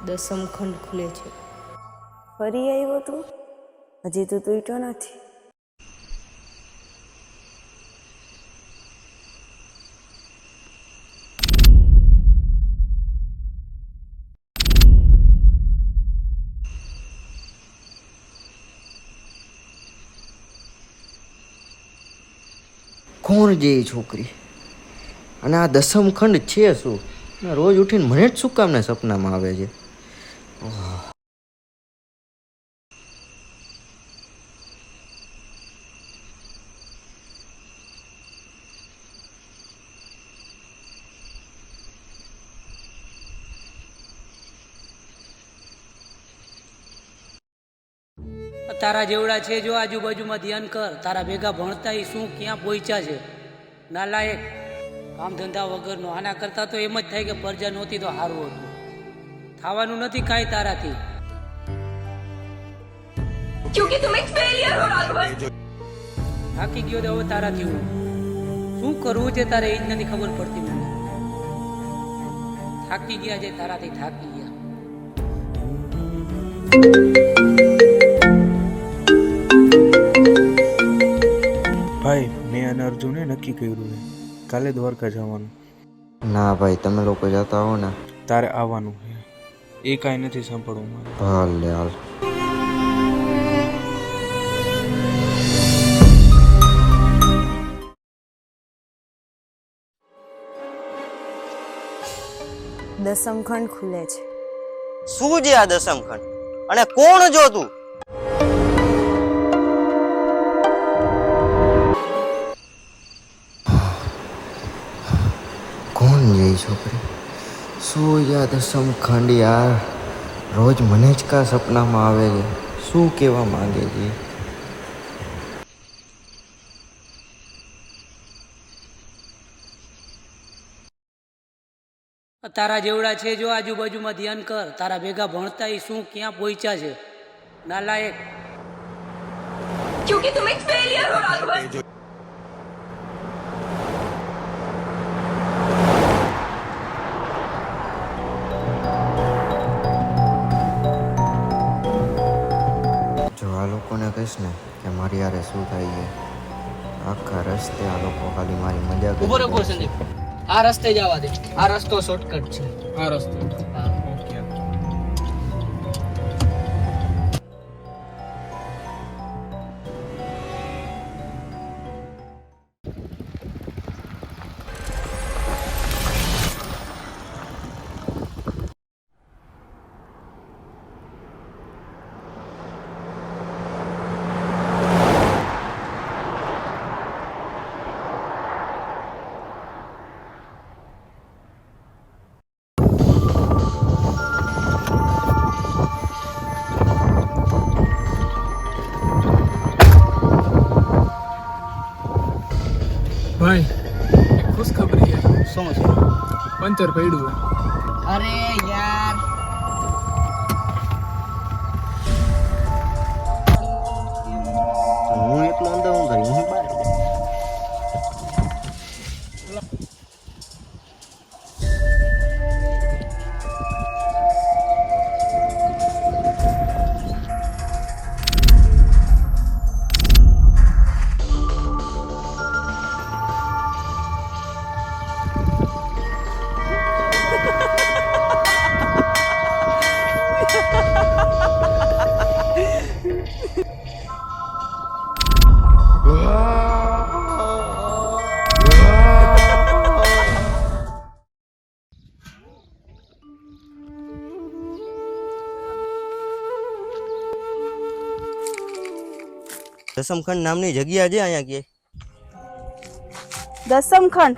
દસમ ખંડ ખુલે છે. ફરી આવ્યો તું? હજી તો તૂટ્યો નથી. કોણ જે એ છોકરી? અને આ દસમ ખંડ છે શું? રોજ ઉઠીને મને જ શું કામને સપનામાં આવે છે? તારા જેવડા છે જો આજુબાજુમાં ધ્યાન કર. તારા ભેગા ભણતા એ શું ક્યાં પહોંચ્યા છે? નાલાયક, કામ ધંધા વગરનો. આના કરતા તો એમ જ થાય કે પરજા નહોતી તો સારું હતું. થવાનું નથી કાંઈ તારાથી. થાકી ગયો તો હવે તારાથી હું શું કરવું છે તારે એ જ નથી ખબર પડતી મને. થાકી ગયા છે તારાથી, થાકી ગયા. ભાઈ, મેં અને અર્જુને નક્કી કર્યું છે કાલે દ્વારકા જવાનું. ના ભાઈ, તમે લોકો જતા હો ને. તારે આવવાનું છે. એ કાંઈ નથી સાંભળવું મારે. હાલ લે હાલ. દસમ ખંડ ખુલે છે. શું છે આ દસમ ખંડ? અને કોણ જો તું? કોણ છે એ છોકરી? શું યાદ દસમ ખંડ યાર? રોજ મને જ કા સપનામાં આવે છે? શું કહેવા માંગે છે? તારા જેવડા છે જો આજુબાજુમાં ધ્યાન કર. તારા ભેગા ભણતા એ શું ક્યાં પહોંચ્યા છે? નાલાયક. क्योंकि तुम एक फेलियर हो राघवन. જો આ લોકોને કહીશ ને કે મારી યારે શું થાય છે, આખા રસ્તે આ લોકો ખાલી મારી મજા કરે. ઉભો રહો સંદીપ, આ રસ્તે જવા દે. આ રસ્તો શોર્ટકટ છે. આ રસ્તો ભાઈ, એક ખુશખબરી છે. શું છે? પંચર પડ્યું. અરે યાર, હું એકલો અંદર હું કરી હું બહાર દસમખંડ નામની જગ્યા છે અહીંયા કે? દસમ ખંડ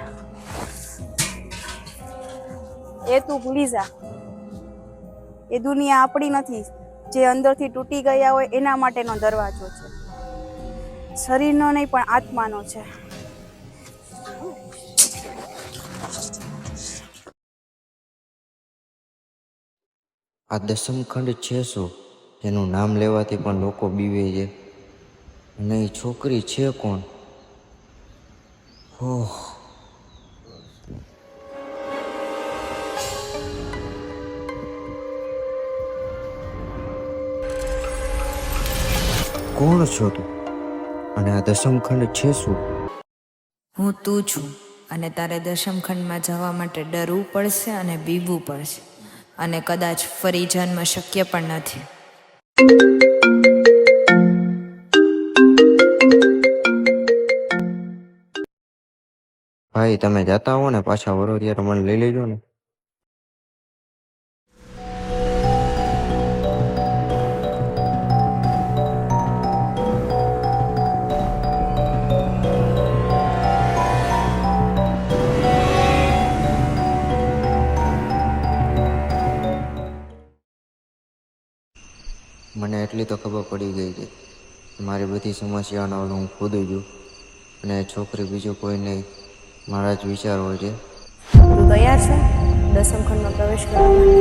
એ તું ભૂલી જા. એ દુનિયા આપણી નથી. જે અંદરથી તૂટી ગયા હોય એના માટેનો દરવાજો છે. શરીરનો નહીં પણ આત્માનો છે. આ દસમખંડ છે શું જેનું નામ લેવાથી પણ લોકો બીવે છે? અને એ છોકરી છે કોણ ઓહ, કોણ છો તું અને આ દશમખંડ છે શું? હું તું છું અને તારે દશમખંડમાં જવા માટે ડરવું પડશે અને બીવવું પડશે અને કદાચ ફરી જન્મ શક્ય પણ નથી. ભાઈ તમે જાતા હો ને પાછા વરો ત્યારે મને લઈ લેજો ને. મને એટલી તો ખબર પડી ગઈ છે મારી બધી સમસ્યાનો હલ હું ખુદ છું અને એ છોકરી બીજું કોઈ નહીં, મારા જ વિચાર હોય છે. તું તૈયાર છે દસમખંડમાં પ્રવેશ કરવા માટે?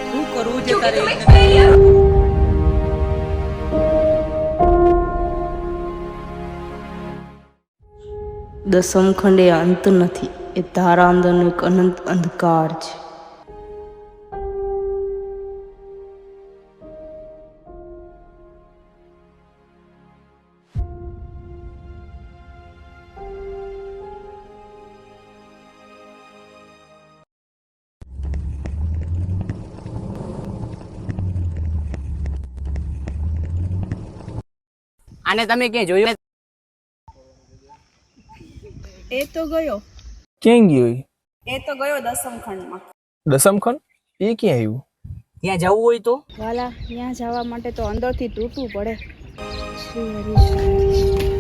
શું કરવું છે તારે तुम એ एक જ નથી. फेलियर हो દસમખંડ એ અંત નથી, એ તારા અંદરનો એક અનંત અંધકાર છે. આને તમે ક્યાંય જોયું? એ તો ગયો, ક્યાં ગયો એ? એ તો ગયો દસમખંડમાં. દસમખંડ એ ક્યાં આવ્યું? ત્યાં જવું હોય તો વાલા ત્યાં જવા માટે તો અંદરથી તૂટવું પડે. શ્રી હરિ